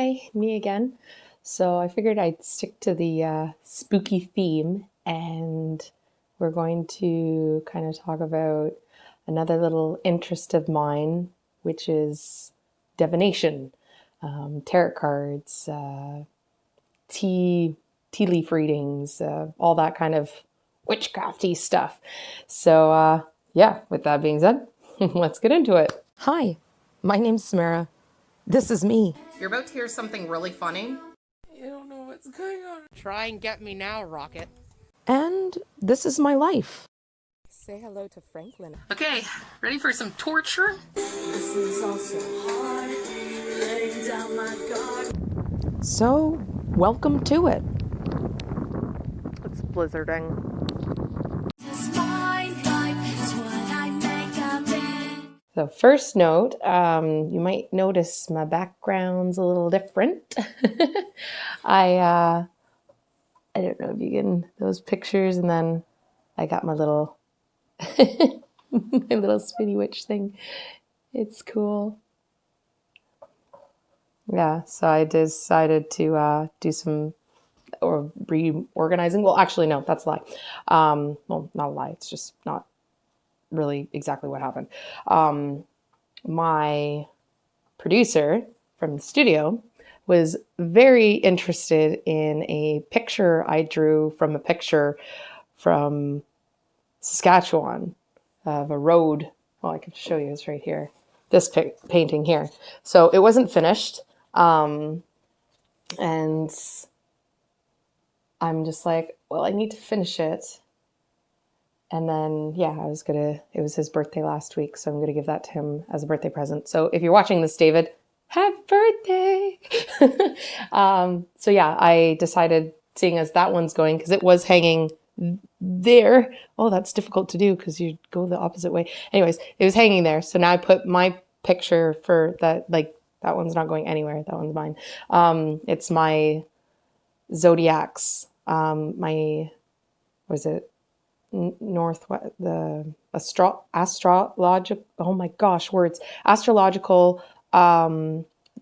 Hi, me again. So I figured I'd stick to the spooky theme, and we're going to kind of talk about another little interest of mine, which is divination, tarot cards, tea tea leaf readings, all that kind of witchcrafty stuff. So yeah, with that being said, let's get into it. Hi, my name's Samara. This is me. You're about to hear something really funny. You don't know what's going on. Try and get me now, Rocket. And this is my life. Say hello to Franklin. Okay, ready for some torture? This is also hard, laying down my guard. So, welcome to it. It's blizzarding. This fine life is what I make of it. So first note, you might notice my background's a little different. I don't know if you can, those pictures, and then I got my little my little spinny witch thing. It's cool. Yeah, so I decided to do some or reorganizing. Well, actually, no, that's a lie. Well, not a lie. It's just not really exactly what happened. My producer from the studio was very interested in a picture I drew from a picture from Saskatchewan of a road. Well, I can show you. It's right here. This painting here. So it wasn't finished. And I'm just like, well, I need to finish it. And then, yeah, it was his birthday last week, so I'm going to give that to him as a birthday present. So if you're watching this, David, happy birthday! So yeah, I decided, seeing as that one's going, because it was hanging there. Oh, that's difficult to do because you go the opposite way. Anyways, it was hanging there. So now I put my picture for that, like, that one's not going anywhere. That one's mine. It's my zodiacs. Was it northwest, the astrological, oh my gosh, words, astrological,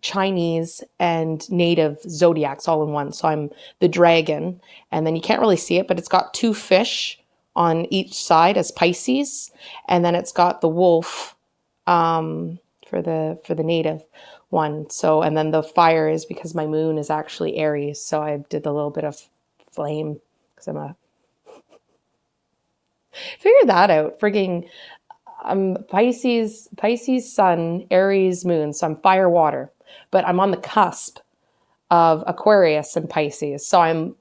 Chinese and native zodiacs all in one. So I'm the dragon, and then you can't really see it, but it's got two fish on each side as Pisces, and then it's got the wolf for the native one. So, and then the fire is because my moon is actually Aries, so I did a little bit of flame because figure that out. Frigging Pisces sun, Aries moon, so I'm fire water, but I'm on the cusp of Aquarius and Pisces. So I'm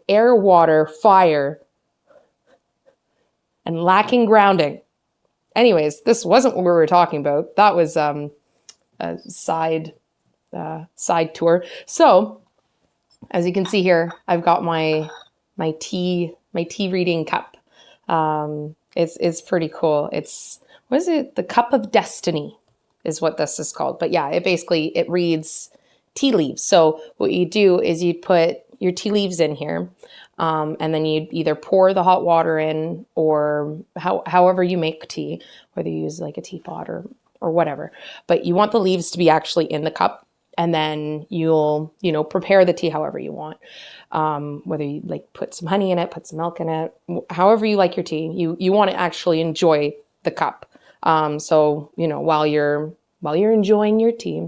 air, water, fire, and lacking grounding. Anyways, this wasn't what we were talking about. That was a side tour. So as you can see here, I've got my tea reading cup. It's pretty cool. What is it? The Cup of Destiny is what this is called. But yeah, it reads tea leaves. So what you do is you put your tea leaves in here, and then you either pour the hot water in, or however you make tea, whether you use like a teapot or whatever. But you want the leaves to be actually in the cup. And then you'll, prepare the tea however you want. Whether you like put some honey in it, put some milk in it, however you like your tea, you want to actually enjoy the cup. So, while you're enjoying your tea,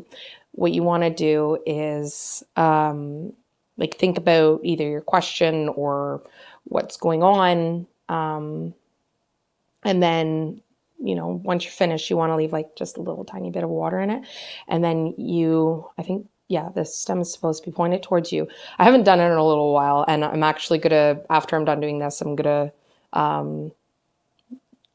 what you want to do is, think about either your question or what's going on. And then, once you're finished, you want to leave like just a little tiny bit of water in it. And then the stem is supposed to be pointed towards you. I haven't done it in a little while, and I'm actually after I'm done doing this, I'm gonna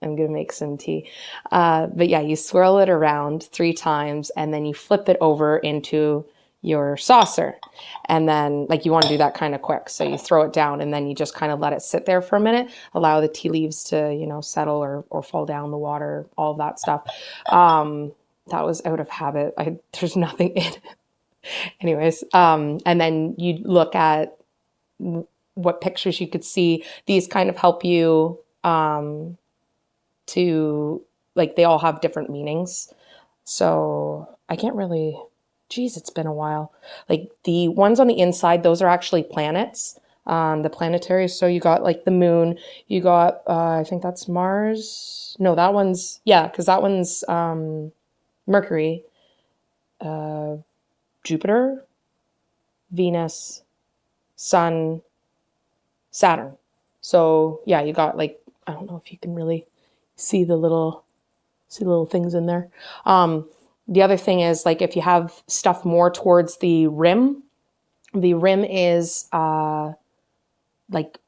make some tea. But yeah, you swirl it around 3 times, and then you flip it over into your saucer. And then you want to do that kind of quick. So you throw it down, and then you just kind of let it sit there for a minute, allow the tea leaves to, settle or fall down the water, all of that stuff. That was out of habit. There's nothing in it. Anyways, and then you look at what pictures you could see. These kind of help you to, they all have different meanings. So I can't really geez, it's been a while. Like the ones on the inside, those are actually planets, the planetary. So you got like the moon, you got, I think that's Mars. No, that one's, yeah, because that one's Mercury, Jupiter, Venus, Sun, Saturn. So yeah, you got like, I don't know if you can really see the little things in there. The other thing is like if you have stuff more towards the rim is like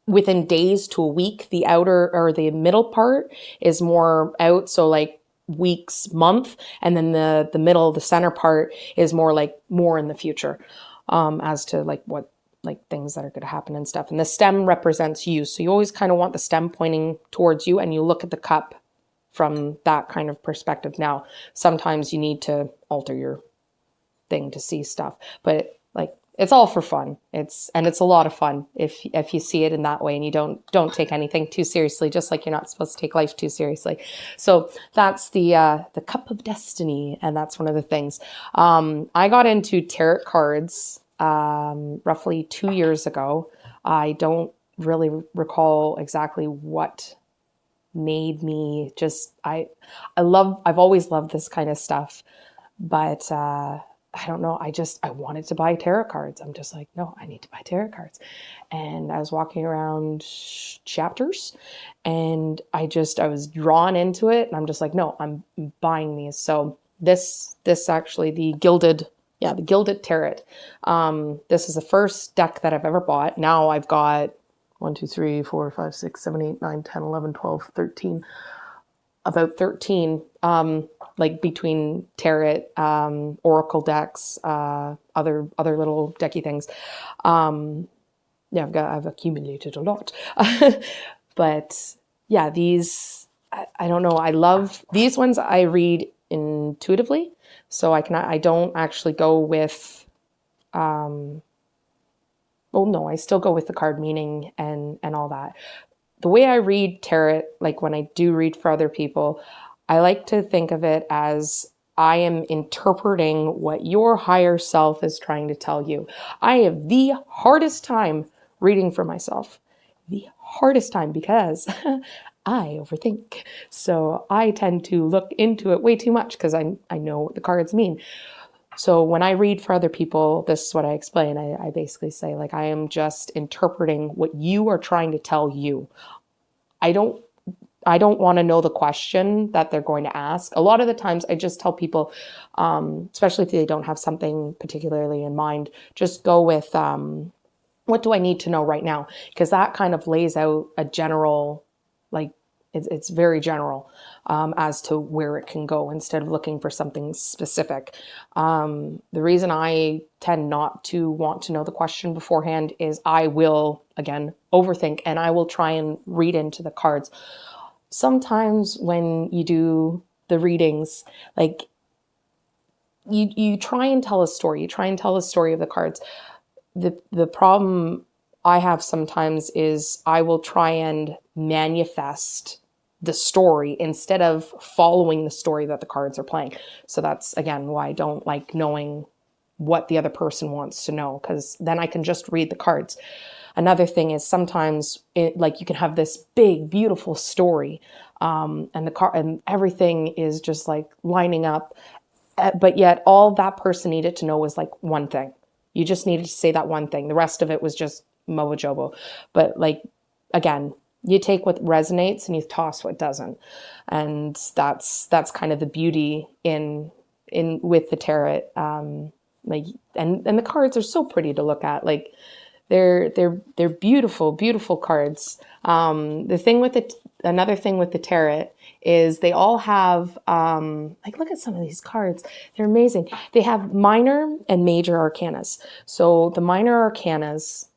within days to a week. The outer or the middle part is more out, so like weeks, month, and then the middle, the center part is more like more in the future, as to like what like things that are going to happen and stuff. And the stem represents you, so you always kind of want the stem pointing towards you, and you look at the cup from that kind of perspective. Now, sometimes you need to alter your thing to see stuff, but like it's all for fun. It's a lot of fun if you see it in that way and you don't take anything too seriously, just like you're not supposed to take life too seriously. So that's the cup of destiny, and that's one of the things. I got into tarot cards roughly 2 years ago. I don't really recall exactly what made me just I've always loved this kind of stuff, but I don't know, I wanted to buy tarot cards. I'm just like, no, I need to buy tarot cards. And I was walking around chapters and I was drawn into it, and I'm just like, no, I'm buying these. So this actually the gilded tarot, this is the first deck that I've ever bought. Now I've got 1, 2, 3, 4, 5, 6, 7, 8, 9, 10, 11, 12, 13, about 13, like between tarot, oracle decks, other little decky things. Yeah, I've accumulated a lot. But yeah, these, I don't know. I love these ones. I read intuitively, so I don't actually go with, well, no, I still go with the card meaning and all that. The way I read tarot, like when I do read for other people, I like to think of it as I am interpreting what your higher self is trying to tell you. I have the hardest time reading for myself. The hardest time because I overthink. So I tend to look into it way too much because I know what the cards mean. So when I read for other people, this is what I explain. I basically say, like, I am just interpreting what you are trying to tell you. I don't want to know the question that they're going to ask. A lot of the times I just tell people, especially if they don't have something particularly in mind, just go with, what do I need to know right now? Because that kind of lays out a general, like, it's very general, as to where it can go instead of looking for something specific. The reason I tend not to want to know the question beforehand is I will, again, overthink, and I will try and read into the cards. Sometimes when you do the readings, like you try and tell a story. You try and tell a story of the cards. The problem I have sometimes is I will try and manifest the story instead of following the story that the cards are playing. So that's, again, why I don't like knowing what the other person wants to know, because then I can just read the cards. Another thing is sometimes like you can have this big, beautiful story, and and everything is just like lining up, but yet all that person needed to know was like one thing. You just needed to say that one thing. The rest of it was just mobo jobo. But like, again, you take what resonates and you toss what doesn't. And that's kind of the beauty in with the tarot. Like, and the cards are so pretty to look at. Like, they're beautiful, beautiful cards. Another thing with the tarot is they all have, like, look at some of these cards. They're amazing. They have minor and major arcanas. So the minor arcanas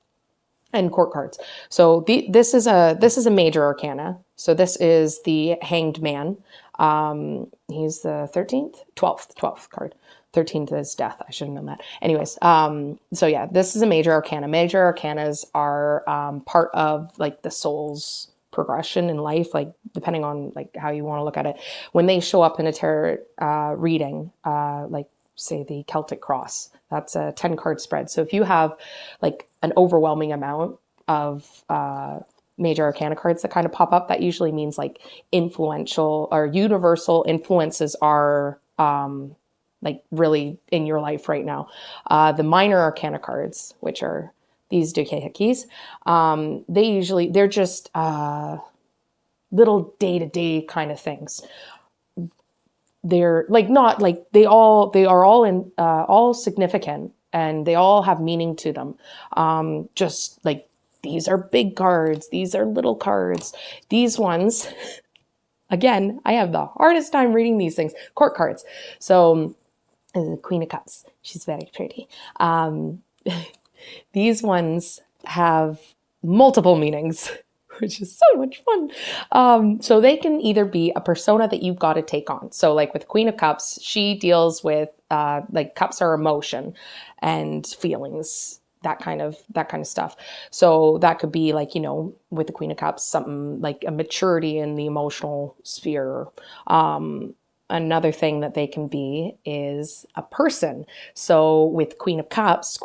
and court cards. So this is a major arcana. So this is the Hanged Man. He's the 12th card. 13th is death. I should have known that. Anyways, so yeah, this is a major arcana. Major arcanas are part of like the soul's progression in life, like depending on like how you want to look at it. When they show up in a tarot reading, like say the Celtic Cross. That's a 10 card spread. So if you have like an overwhelming amount of major arcana cards that kind of pop up, that usually means like influential or universal influences are like really in your life right now. The minor arcana cards, which are these dukehikis, they're just little day-to-day kind of things. They're like not like they are all significant, and they all have meaning to them. Just like these are big cards, these are little cards. These ones, again, I have the hardest time reading these things. Court cards. So the Queen of Cups, she's very pretty. These ones have multiple meanings, which is so much fun. So they can either be a persona that you've got to take on. So like with Queen of Cups, she deals with like cups are emotion and feelings, that kind of stuff. So that could be like, you know, with the Queen of Cups, something like a maturity in the emotional sphere. Another thing that they can be is a person. So with Queen of Cups,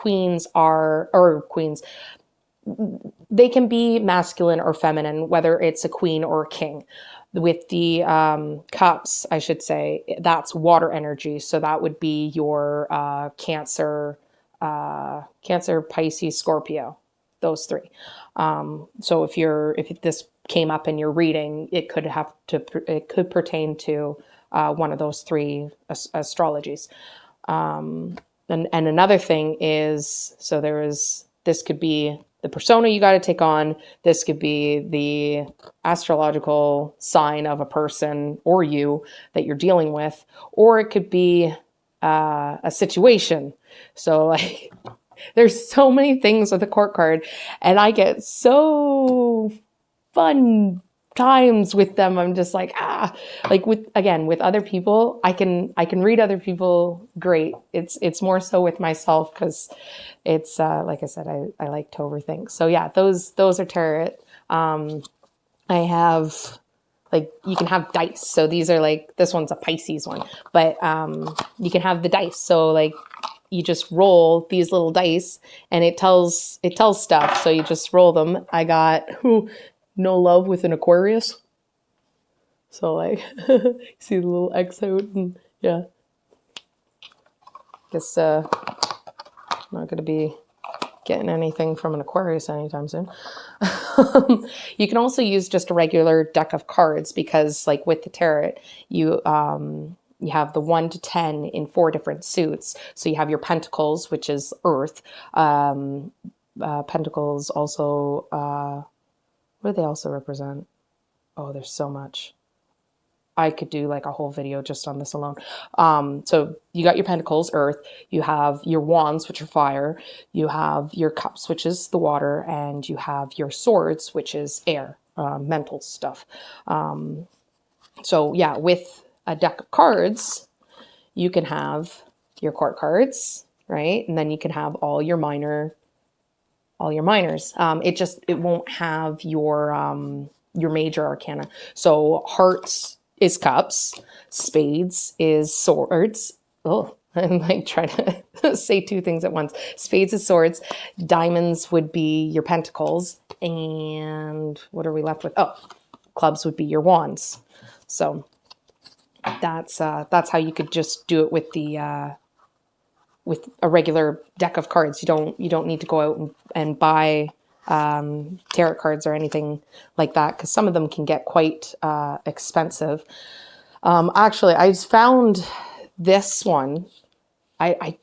they can be masculine or feminine, whether it's a queen or a king. With the cups, I should say, that's water energy. So that would be your Cancer, Pisces, Scorpio, those three. So if this came up in your reading, it could pertain to one of those three astrologies. And another thing is, this could be the persona you got to take on. This could be the astrological sign of a person or you that you're dealing with, or it could be a situation. So like, there's so many things with a court card, and I get so fun times with them. I'm just like, like with other people, I can read other people great. It's more so with myself, because it's like I said, I like to overthink. So yeah, those are tarot. I have, like, you can have dice. So these are like, this one's a Pisces one, but you can have the dice. So like, you just roll these little dice and it tells stuff. So you just roll them. I got no love with an Aquarius. So like, see the little X out, and yeah. Guess not going to be getting anything from an Aquarius anytime soon. You can also use just a regular deck of cards, because like with the tarot, you have the 1 to 10 in 4 different suits. So you have your pentacles, which is earth. Pentacles also, what do they also represent? Oh, there's so much. I could do like a whole video just on this alone. So you got your pentacles, earth. You have your wands, which are fire. You have your cups, which is the water. And you have your swords, which is air, mental stuff. So yeah, with a deck of cards, you can have your court cards, right? And then you can have all your minors. It won't have your major arcana. So hearts is cups, spades is swords. Oh, I'm like trying to say 2 things at once. Spades is swords, diamonds would be your pentacles, and what are we left with? Oh, clubs would be your wands. So that's how you could just do it with the with a regular deck of cards. You don't need to go out and buy tarot cards or anything like that, because some of them can get quite expensive. Actually, I found this one. I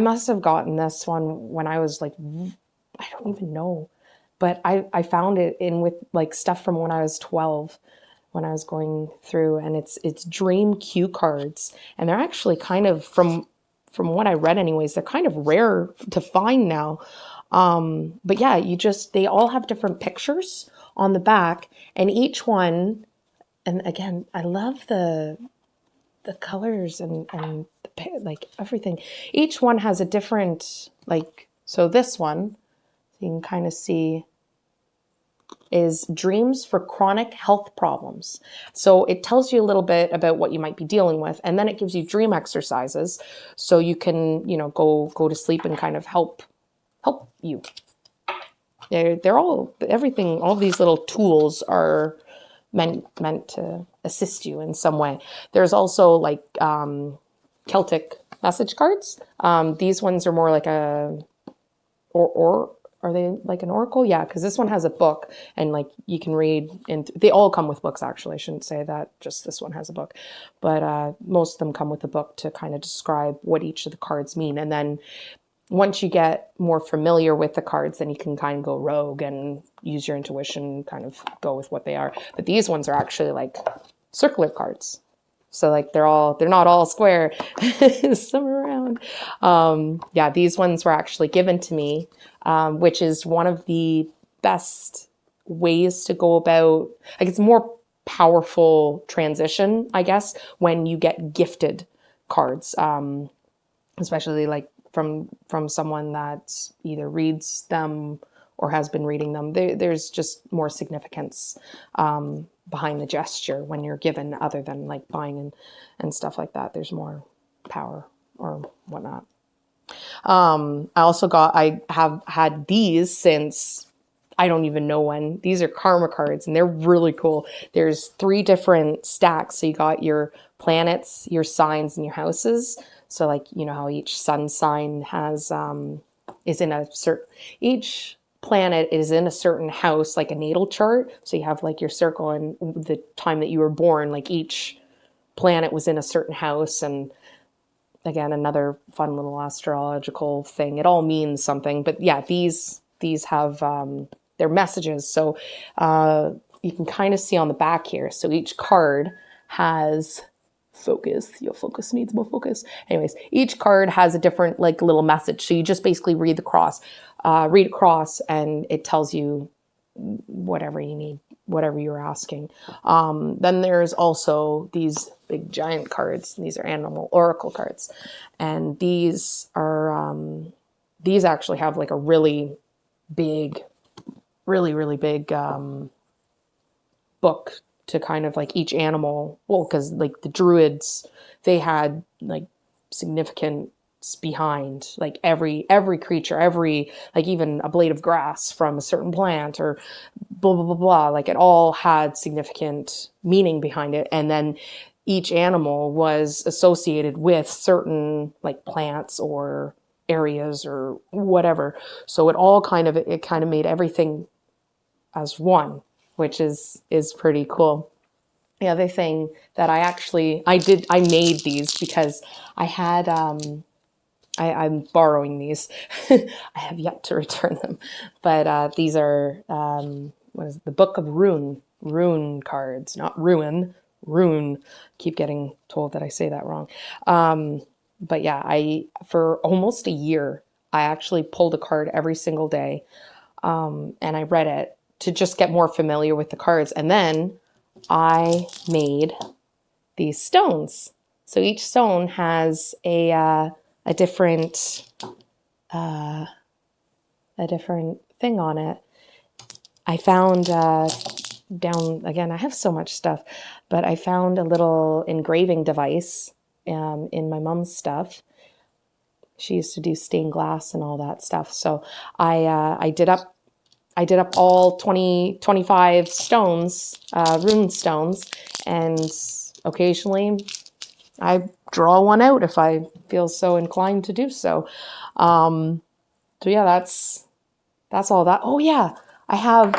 must have gotten this one when I was like, I don't even know, but I found it in with like stuff from when I was 12, when I was going through, and it's dream cue cards, and they're actually kind of, from what I read anyways, they're kind of rare to find now. But yeah, they all have different pictures on the back, and each one, and again, I love the colors and like everything. Each one has a different, like, so this one, you can kind of see is dreams for chronic health problems. So it tells you a little bit about what you might be dealing with, and then it gives you dream exercises so you can, go to sleep and kind of help you. They're all everything. All these little tools are meant to assist you in some way. There's also like Celtic message cards. These ones are more like or are they like an oracle? Yeah, because this one has a book and like you can read, and they all come with books actually. I shouldn't say that, just this one has a book. But most of them come with a book to kind of describe what each of the cards mean. And then once you get more familiar with the cards, then you can kind of go rogue and use your intuition, kind of go with what they are. But these ones are actually like circular cards. So like they're not all square. Some are round. Yeah, these ones were actually given to me, which is one of the best ways to go about, like it's more powerful transition, I guess, when you get gifted cards, especially like from someone that either reads them or has been reading them. There's just more significance behind the gesture when you're given, other than like buying and stuff like that. There's more power or whatnot. I have had these since I don't even know when. These are karma cards and they're really cool. There's 3 different stacks. So you got your planets, your signs, and your houses. So like, you know how each sun sign has, is in a certain, each planet is in a certain house, like a natal chart. So you have like your circle and the time that you were born, like each planet was in a certain house. And again, another fun little astrological thing. It all means something, but yeah, these have, their messages. So, you can kind of see on the back here. So each card has focus. Your focus needs more focus. Anyways, each card has a different like little message. So you just basically read across, and it tells you whatever you need, whatever you're asking. Then there's also these big giant cards. These are animal oracle cards. And these are, these actually have like a really big, really big, book to kind of like each animal. Well, because like the druids, they had like significance behind like every creature, every, like even a blade of grass from a certain plant or blah, blah, blah, blah. Like it all had significant meaning behind it. And then each animal was associated with certain like plants or areas or whatever. So it kind of made everything as one, which is pretty cool. The other thing that I made these because I had, I'm borrowing these. I have yet to return them, but these are, what is it? The Book of Rune cards, not ruin, rune. Keep getting told that I say that wrong. But yeah, for almost a year, I actually pulled a card every single day, and I read it to just get more familiar with the cards. And then I made these stones. So each stone has a different thing on it. I found down again. I have so much stuff, but I found a little engraving device in my mom's stuff. She used to do stained glass and all that stuff. So I did up all 25 stones, rune stones, and occasionally I draw one out if I feel so inclined to do so. So yeah, that's all that. Oh yeah, I have,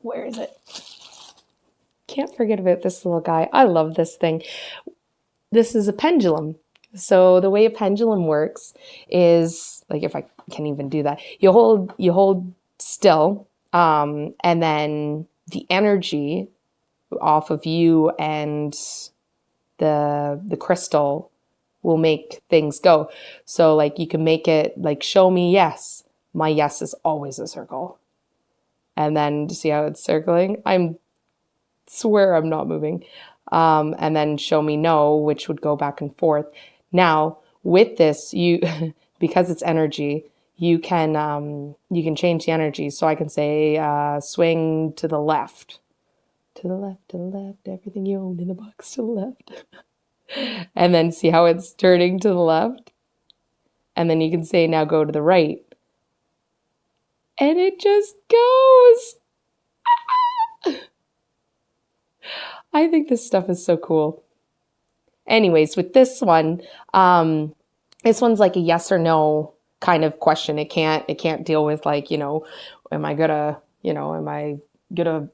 where is it? Can't forget about this little guy. I love this thing. This is a pendulum. So the way a pendulum works is, like, if I can even do that, you hold still, and then the energy off of you and the crystal will make things go. So like you can make it like, show me yes. My yes is always a circle. And then see how it's circling? Swear I'm not moving. And then show me no, which would go back and forth. Now with this, because it's energy, you can change the energy. So I can say swing to the left. To the left, to the left, everything you own in the box to the left. And then see how it's turning to the left. And then you can say now go to the right. And it just goes. I think this stuff is so cool. Anyways, with this one's like a yes or no kind of question. It can't deal with like, am I gonna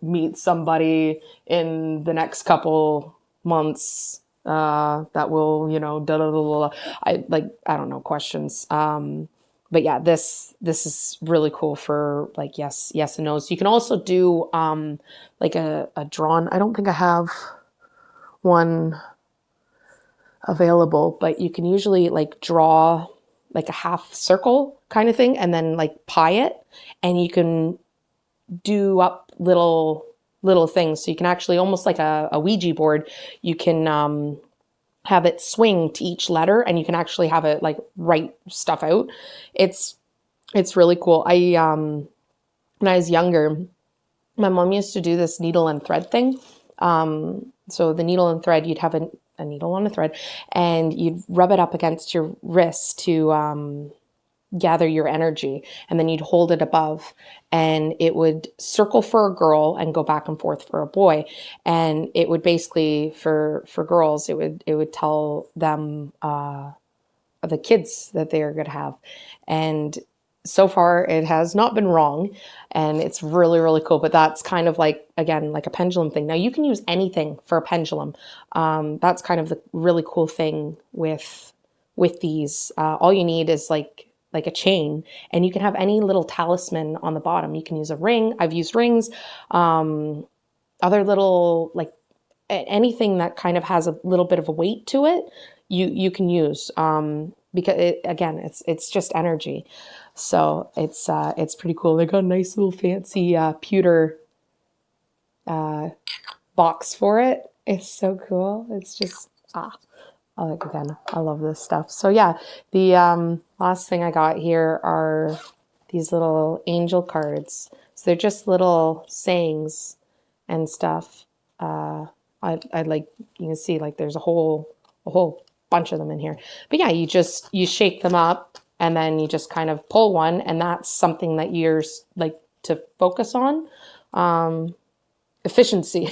meet somebody in the next couple months that will, da da da da. I don't know questions. But yeah, this is really cool for like yes and no's. You can also do like a drawn. I don't think I have one available, but you can usually like draw like a half circle kind of thing and then like pie it, and you can do up little things. So you can actually almost like a Ouija board, you can have it swing to each letter, and you can actually have it like write stuff out. It's really cool. When I was younger, my mom used to do this needle and thread thing. So the needle and thread, you'd have a needle on a thread, and you'd rub it up against your wrist to gather your energy, and then you'd hold it above, and it would circle for a girl and go back and forth for a boy. And it would basically for girls, it would tell them the kids that they are going to have. And so far it has not been wrong, and it's really, really cool. But that's kind of like, again, like a pendulum thing. Now you can use anything for a pendulum. That's kind of the really cool thing with these. All you need is like a chain, and you can have any little talisman on the bottom. You can use a ring. I've used rings, other little, like anything that kind of has a little bit of a weight to it, you can use, because again, it's just energy. So it's pretty cool. They got a nice little fancy pewter box for it. It's so cool. It's just again, I love this stuff. So yeah, the last thing I got here are these little angel cards. So they're just little sayings and stuff. I like, you can see like there's a whole bunch of them in here. But yeah, you shake them up, and then you just kind of pull one, and that's something that you're like to focus on. Efficiency.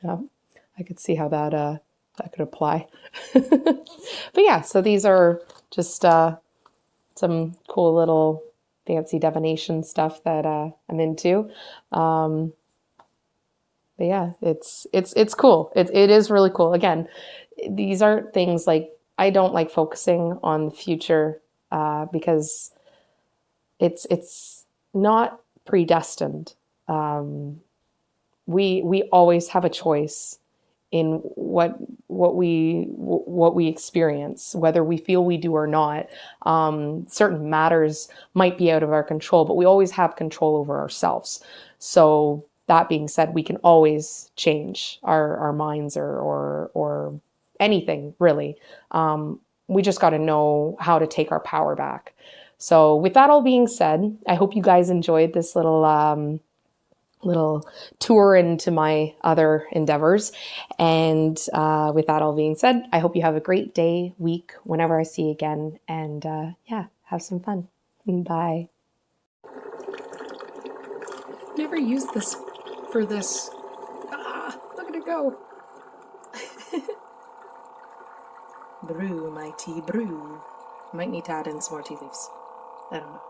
Yeah, I could see how that could apply. But yeah, so these are just some cool little fancy divination stuff that I'm into. But yeah, it's cool. It is really cool. Again, these aren't things like, I don't like focusing on the future because it's not predestined. We always have a choice in what we experience, whether we feel we do or not. Certain matters might be out of our control, but we always have control over ourselves. So that being said, we can always change our minds or anything really. We just got to know how to take our power back. So with that all being said, I hope you guys enjoyed this little tour into my other endeavors. And with that all being said, I hope you have a great day, week, whenever I see you again. And yeah, have some fun. Bye. Never used this for this. Look at it go. Brew, my tea, brew. Might need to add in some more tea leaves. I don't know.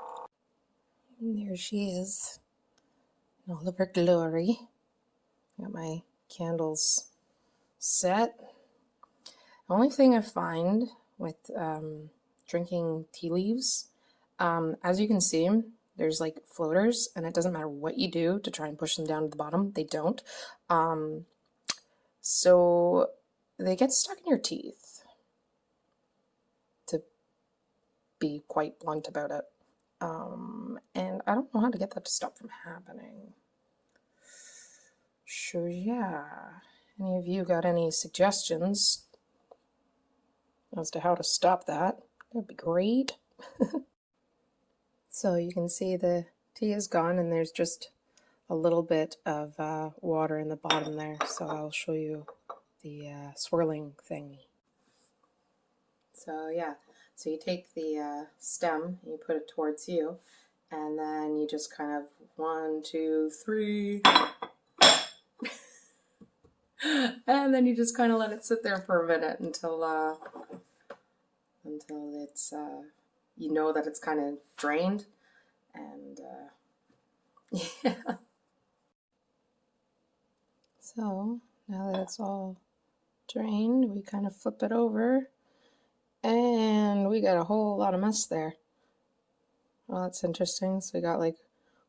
And there she is. In all of her glory. Got my candles set. The only thing I find with drinking tea leaves, as you can see, there's like floaters, and it doesn't matter what you do to try and push them down to the bottom, they don't. So they get stuck in your teeth, to be quite blunt about it. And I don't know how to get that to stop from happening. So yeah, any of you got any suggestions as to how to stop that? That'd be great. So you can see the tea is gone and there's just a little bit of water in the bottom there. So I'll show you the swirling thingy. So yeah, so you take the stem and you put it towards you, and then you just kind of 1, 2, 3, and then you just kind of let it sit there for a minute until it's you know that it's kind of drained, and yeah. So now that it's all drained, we kind of flip it over, and we got a whole lot of mess there. Well, that's interesting. So we got like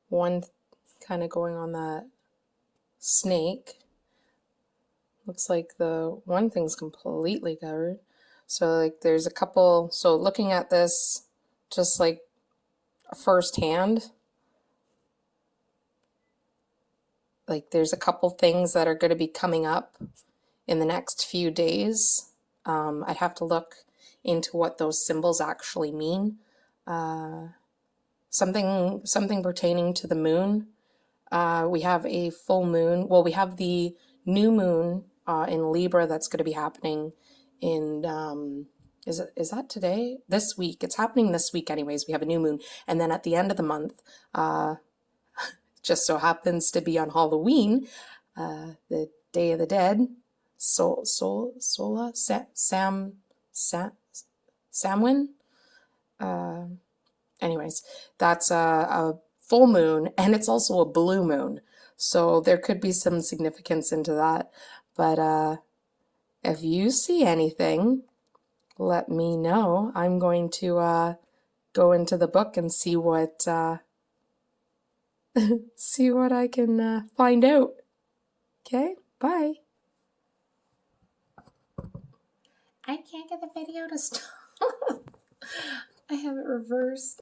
one kind of going on that snake. Looks like the one thing's completely covered. So like there's a couple, so looking at this just like firsthand, like there's a couple things that are going to be coming up in the next few days. I'd have to look into what those symbols actually mean. Something pertaining to the moon. We have a full moon. Well, we have the new moon in Libra that's going to be happening in is that today? This week. It's happening this week anyways. We have a new moon. And then at the end of the month, just so happens to be on Halloween, the Day of the Dead, Samhain. Anyways, that's a full moon, and it's also a blue moon. So there could be some significance into that. But if you see anything, let me know. I'm going to go into the book and see what see what I can find out. Okay, bye. I can't get the video to stop. I have it reversed.